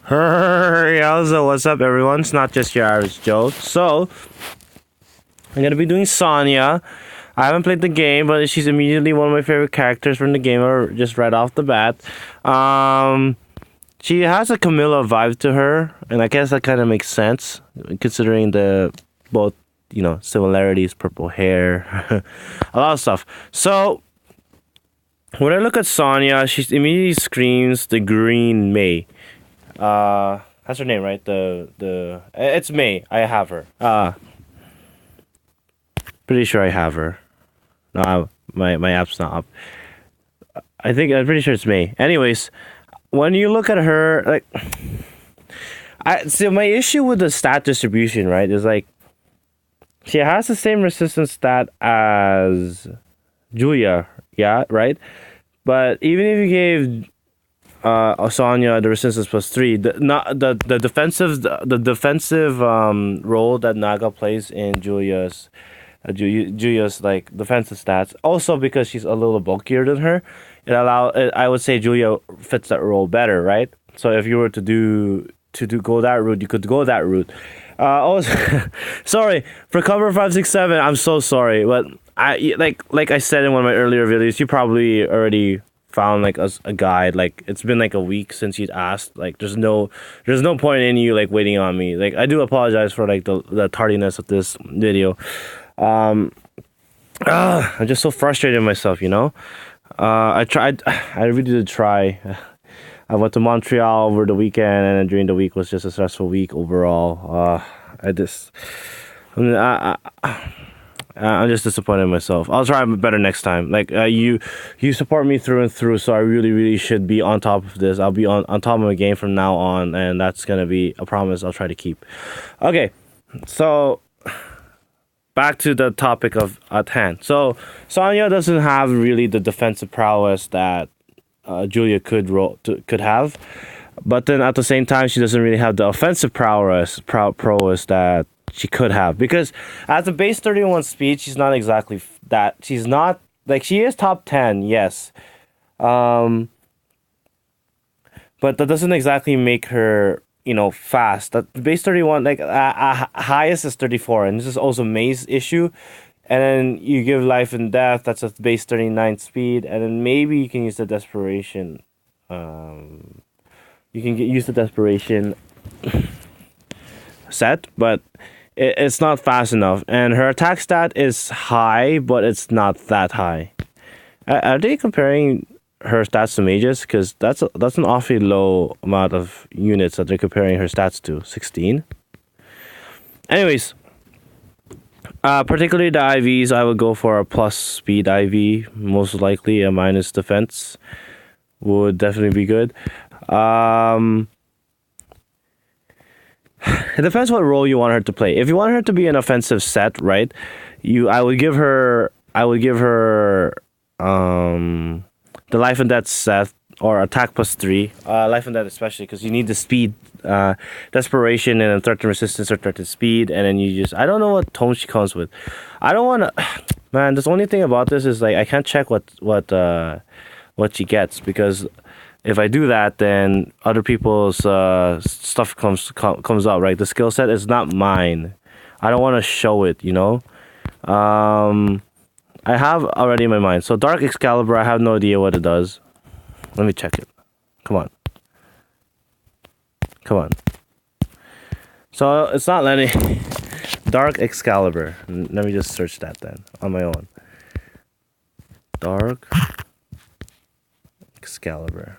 Hey, also, what's up, everyone? It's not just your average Joe. So, I'm gonna be doing Sonya. I haven't played the game, but she's immediately one of my favorite characters from the game, or just right off the bat. Um, she has a Camilla vibe to her, and I guess that kind of makes sense considering the both, similarities, purple hair, a lot of stuff. So, when I look at Sonya, she immediately screams the green May. That's her name, right? It's May. I have her. Pretty sure I have her. No, my app's not up. I'm pretty sure it's May. Anyways, when you look at her, like, my issue with the stat distribution, right, is like she has the same resistance stat as Julia, yeah, right. But even if you gave Sonya the resistance +3, the defensive role that Naga plays in Julia's like defensive stats. Also because she's a little bulkier than her, I would say Julia fits that role better, right? So if you were to go that route, you could go that route. Also, sorry for cover 567. I'm so sorry, but I like I said in one of my earlier videos, you probably already found like a guide. Like it's been like a week since you'd asked. Like there's no point in you like waiting on me. Like I do apologize for like the tardiness of this video. I'm just so frustrated with myself, I really did try. I went to Montreal over the weekend, and then during the week was just a stressful week overall. I'm just disappointed in myself. I'll try better next time. Like you support me through and through, so I really, really should be on top of this. I'll be on top of my game from now on, and that's gonna be a promise I'll try to keep. Okay, so back to the topic at hand. So Sonya doesn't have really the defensive prowess that Julia could have, but then at the same time she doesn't really have the offensive prowess that she could have, because at the base 31 speed she's not exactly that. She's not like, she is top 10, yes, but that doesn't exactly make her fast. That base 31, like highest is 34, and this is also May's issue. And then you give life and death, that's a base 39 speed, and then maybe you can use the desperation. Use the desperation set, but it's not fast enough. And her attack stat is high, but it's not that high. Are they comparing her stats to mages? Because that's an awfully low amount of units that they're comparing her stats to. 16. Anyways, particularly the IVs, I would go for a plus speed IV. Most likely a minus defense would definitely be good. It depends what role you want her to play. If you want her to be an offensive set, right? I would give her the life and death set, or attack +3. Life and death especially, because you need the speed, desperation, and then threat and resistance or threat and speed, and then I don't know what tone she comes with. I don't want to, man. The only thing about this is like I can't check what she gets, because if I do that, then other people's stuff comes out, right? The skill set is not mine. I don't want to show it, I have already in my mind. So Dark Excalibur, I have no idea what it does. Let me check it. Come on. So it's not letting Dark Excalibur. Let me just search that then on my own. Dark Excalibur.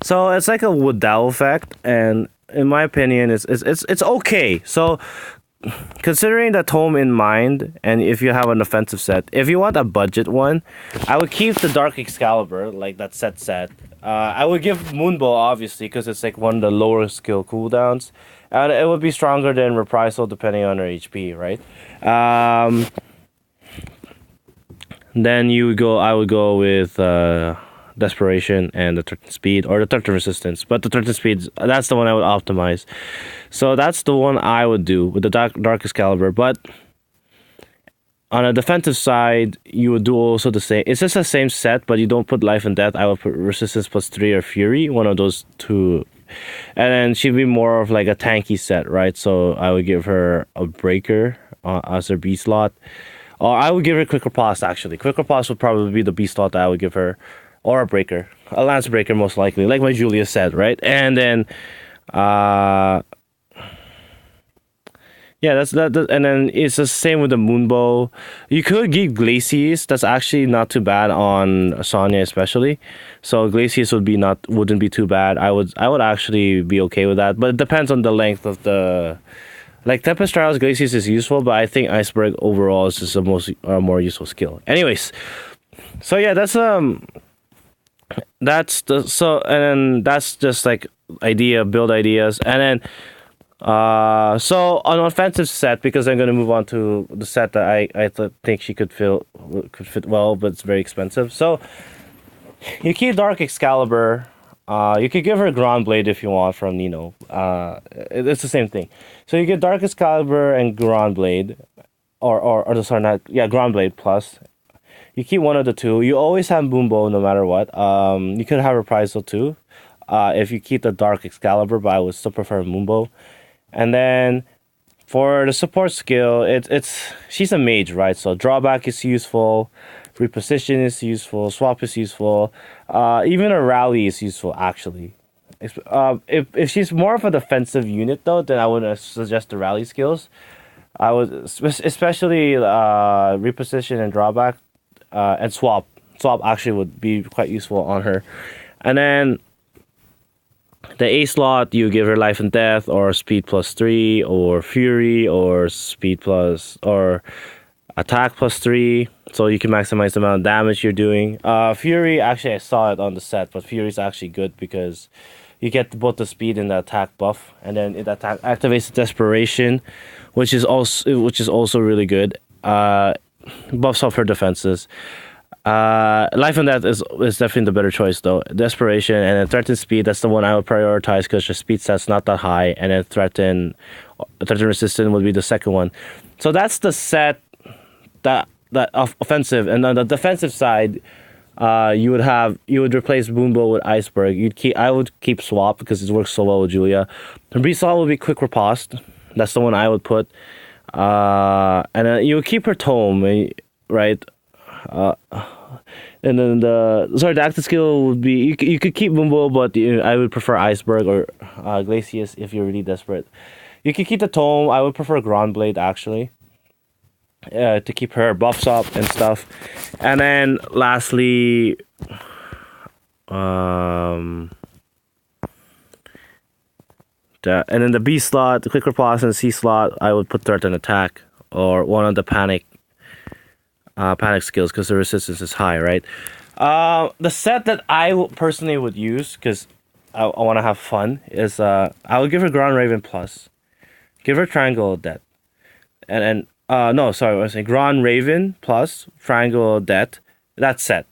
So it's like a Woodell effect, and in my opinion, it's okay. So considering that tome in mind, and if you have an offensive set, if you want a budget one, I would keep the Dark Excalibur, like that set. I would give Moonbow, obviously, because it's like one of the lower skill cooldowns, and it would be stronger than Reprisal depending on her HP, right? Then I would go with desperation and the threat speed, or the threat resistance. But the threat speed, that's the one I would optimize. So that's the one I would do with the Dark Excalibur. But on a defensive side, you would do also the same. It's just the same set, but you don't put life and death. I would put resistance plus 3 or fury, one of those two. And then she'd be more of like a tanky set, right? So I would give her a breaker as her B slot. Or I would give her quick riposte, actually. Quick riposte would probably be the B slot that I would give her. Or a breaker. A lance breaker, most likely. Like my Julia said, right? And then yeah, and then it's the same with the Moonbow. You could give Glacius. That's actually not too bad on Sonya, especially. So Glacius wouldn't be too bad. I would actually be okay with that, but it depends on the length of the. Like Tempest Trials, Glacius is useful, but I think Iceberg overall is just a more useful skill. Anyways, so yeah, that's that's just like build ideas, and then. So on offensive set, because I'm gonna move on to the set that think she could fit well, but it's very expensive. So you keep Dark Excalibur. You could give her Ground Blade if you want from Nino. It's the same thing. So you get Dark Excalibur and Ground Blade, or sorry, not yeah, Ground Blade plus. You keep one of the two. You always have Boombo no matter what. You could have Reprisal too. If you keep the Dark Excalibur, but I would still prefer Moonbow. And then for the support skill, she's a mage, right? So drawback is useful, reposition is useful, swap is useful, even a rally is useful actually. If she's more of a defensive unit though, then I would suggest the rally skills. I would especially reposition and drawback, and swap. Swap actually would be quite useful on her, and then. The A slot, you give her life and death, or speed plus 3, or fury, or speed plus, or attack plus 3, so you can maximize the amount of damage you're doing. Fury, actually, I saw it on the set, but Fury is actually good because you get both the speed and the attack buff, and then it activates Desperation, which is also really good. Buffs off her defenses. Life and Death is definitely the better choice though. Desperation and then Threaten Speed, that's the one I would prioritize because your speed set's not that high, and then Threaten Resistant would be the second one. So that's the set that offensive, and on the defensive side, you would replace Boombo with Iceberg. I would keep Swap because it works so well with Julia. Breesaw would be Quick Riposte. That's the one I would put. And then you would keep her Tome, right? And then the active skill would be you could keep Bumbo, but I would prefer Iceberg or Glacius if you're really desperate. You could keep the Tome. I would prefer Ground Blade actually, to keep her buffs up and stuff. And then lastly, and then the B slot, the Quick Riposte, and the C slot, I would put Threat and Attack or one of the Panic skills because the resistance is high, right? The set that I personally would use because I want to have fun is I would give her Ground Raven plus, give her Triangle of Death, and no, sorry, I was saying Ground Raven plus Triangle of Death. That set,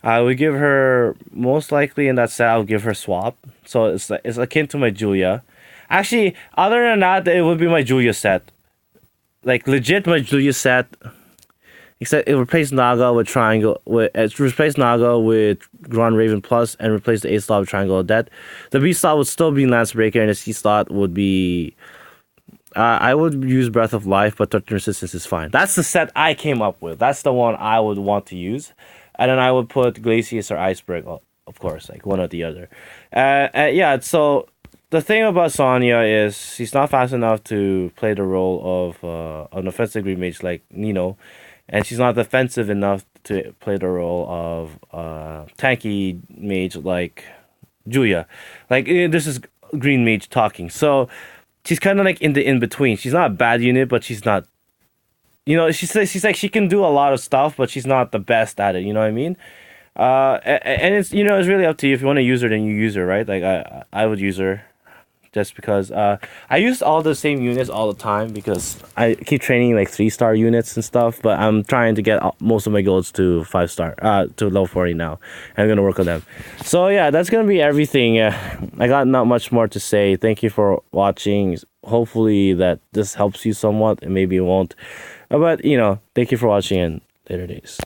I would give her most likely in that set. I would give her Swap, so it's akin to my Julia. Actually, other than that, it would be my Julia set, like legit my Julia set. Except it replaced Naga with Triangle. It replaced Naga with Ground Raven Plus and replaced the A slot with Triangle of Death. The B slot would still be Lance Breaker, and the C slot would be. I would use Breath of Life, but Threat and Resistance is fine. That's the set I came up with. That's the one I would want to use, and then I would put Glacius or Iceberg, of course, like one or the other. Yeah. So the thing about Sonya is she's not fast enough to play the role of an offensive green mage like Nino. And she's not defensive enough to play the role of tanky mage like Julia. Like, this is green mage talking. So she's kind of like in the in-between. She's not a bad unit, but she's not... she's like, she can do a lot of stuff, but she's not the best at it, you know what I mean? And it's, it's really up to you. If you want to use her, then you use her, right? Like, I would use her. Just because I use all the same units all the time because I keep training like 3-star units and stuff, but I'm trying to get most of my golds to 5-star, to level 40 now. I'm gonna work on them. So yeah, that's gonna be everything. I got not much more to say. Thank you for watching. Hopefully that this helps you somewhat, and maybe it won't. But thank you for watching and later days.